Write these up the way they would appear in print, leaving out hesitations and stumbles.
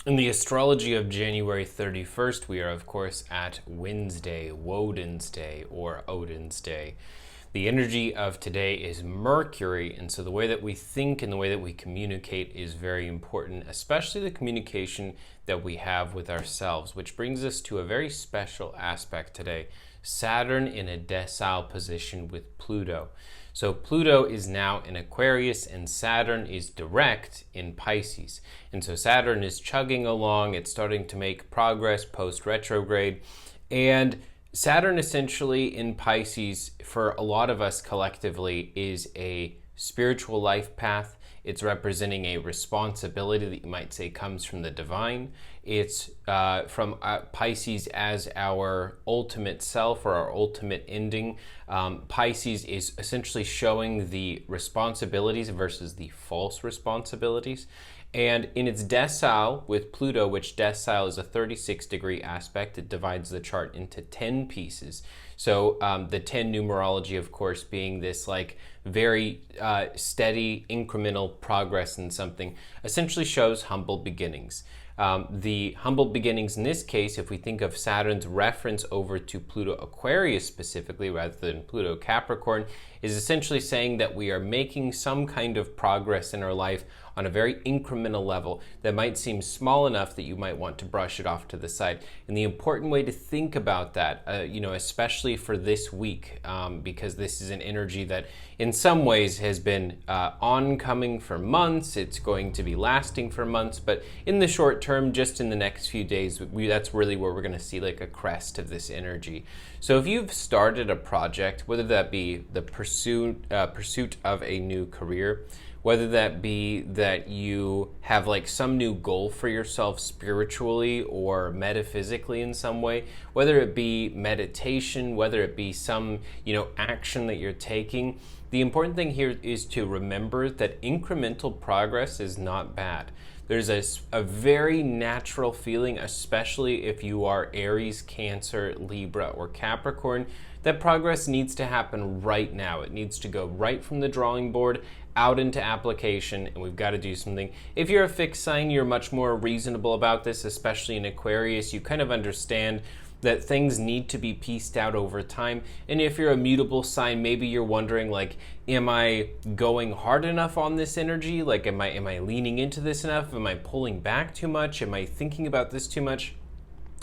In the astrology of January 31st, we are, of course, at Wednesday, Woden's Day, or Odin's Day. The energy of today is Mercury, and so the way that we think and the way that we communicate is very important, especially the communication that we have with ourselves, which brings us to a very special aspect today. Saturn in a decile position with Pluto. So Pluto is now in Aquarius and Saturn is direct in Pisces. And so Saturn is chugging along, it's starting to make progress post retrograde. And Saturn essentially in Pisces, for a lot of us collectively, is a spiritual life path. It's representing a responsibility that you might say comes from the divine. It's from Pisces as our ultimate self or our ultimate ending. Pisces is essentially showing the responsibilities versus the false responsibilities. And in its decile with Pluto, which decile is a 36-degree aspect, it divides the chart into 10 pieces. So the 10 numerology, of course, being this like very steady incremental progress in something, essentially shows humble beginnings. The humble beginnings in this case, if we think of Saturn's reference over to Pluto Aquarius specifically rather than Pluto Capricorn, is essentially saying that we are making some kind of progress in our life on a very incremental level that might seem small enough that you might want to brush it off to the side. And the important way to think about that, especially for this week, because this is an energy that in some ways has been oncoming for months, it's going to be lasting for months, but in the short term, just in the next few days, that's really where we're going to see like a crest of this energy. So if you've started a project, whether that be the pursuit of a new career, whether that be that you have like some new goal for yourself spiritually or metaphysically in some way, whether it be meditation, whether it be some, action that you're taking, the important thing here is to remember that incremental progress is not bad. There's a very natural feeling, especially if you are Aries, Cancer, Libra, or Capricorn, that progress needs to happen right now. It needs to go right from the drawing board out into application, and we've got to do something. If you're a fixed sign, you're much more reasonable about this, especially in Aquarius. You kind of understand that things need to be pieced out over time. And if you're a mutable sign, maybe you're wondering like, am I going hard enough on this energy? Like, am I leaning into this enough? Am I pulling back too much? Am I thinking about this too much?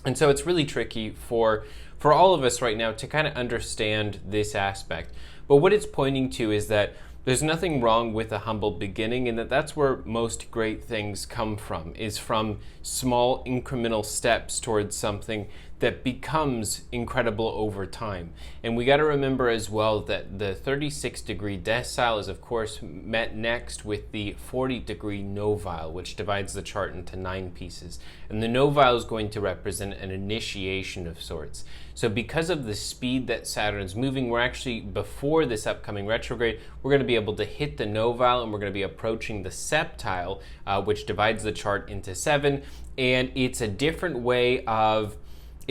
And so it's really tricky for all of us right now to kind of understand this aspect. But what it's pointing to is that there's nothing wrong with a humble beginning, and that's where most great things come from, is from small incremental steps towards something that becomes incredible over time. And we got to remember as well that the 36-degree decile is of course met next with the 40-degree novile, which divides the chart into 9 pieces. And the novile is going to represent an initiation of sorts. So because of the speed that Saturn's moving, we're actually, before this upcoming retrograde, we're going to be able to hit the novile and we're going to be approaching the septile, which divides the chart into 7. And it's a different way of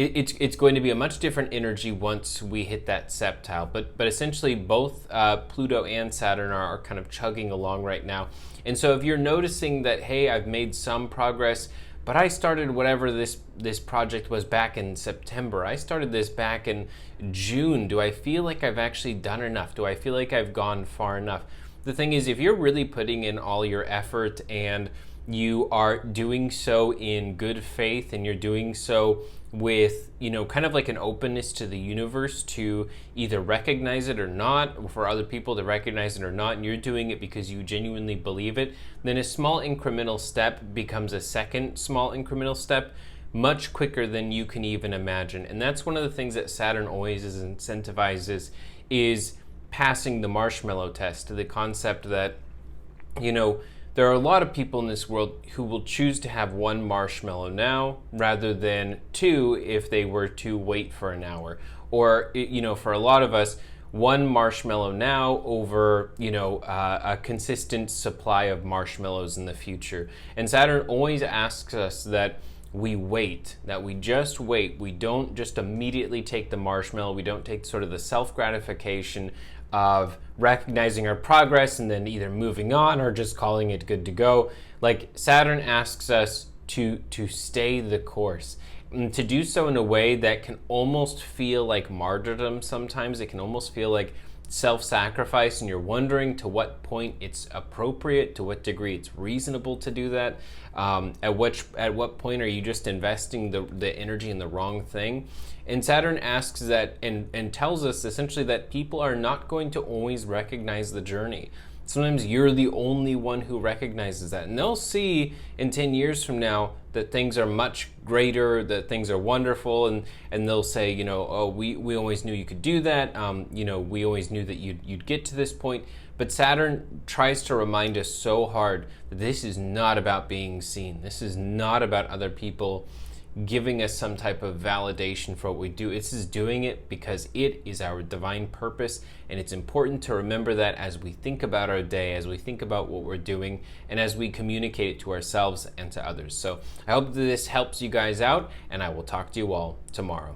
it's going to be a much different energy once we hit that septile. But essentially both Pluto and Saturn are kind of chugging along right now. And so if you're noticing that, hey, I've made some progress, but I started whatever this project was back in September. I started this back in June. Do I feel like I've actually done enough? Do I feel like I've gone far enough? The thing is, if you're really putting in all your effort and you are doing so in good faith and you're doing so with, kind of like an openness to the universe to either recognize it or not, or for other people to recognize it or not, and you're doing it because you genuinely believe it, then a small incremental step becomes a second small incremental step much quicker than you can even imagine. And that's one of the things that Saturn always incentivizes, is passing the marshmallow test, the concept that, there are a lot of people in this world who will choose to have one marshmallow now rather than 2 if they were to wait for an hour. Or, for a lot of us, one marshmallow now over, a consistent supply of marshmallows in the future. And Saturn always asks us that we wait, that we just wait. We don't just immediately take the marshmallow. We don't take sort of the self-gratification of recognizing our progress and then either moving on or just calling it good to go. Like, Saturn asks us to stay the course. And to do so in a way that can almost feel like martyrdom sometimes. It can almost feel like self-sacrifice, and you're wondering to what point it's appropriate, to what degree it's reasonable to do that. At what point are you just investing the energy in the wrong thing? And Saturn asks that and tells us essentially that people are not going to always recognize the journey. Sometimes you're the only one who recognizes that. And they'll see in 10 years from now that things are much greater, that things are wonderful, and they'll say, you know, oh, we always knew you could do that. You know, we always knew that you'd get to this point. But Saturn tries to remind us so hard that this is not about being seen. This is not about other people giving us some type of validation for what we do. It's just doing it because it is our divine purpose, and it's important to remember that as we think about our day, as we think about what we're doing, and as we communicate it to ourselves and to others. So I hope that this helps you guys out, and I will talk to you all tomorrow.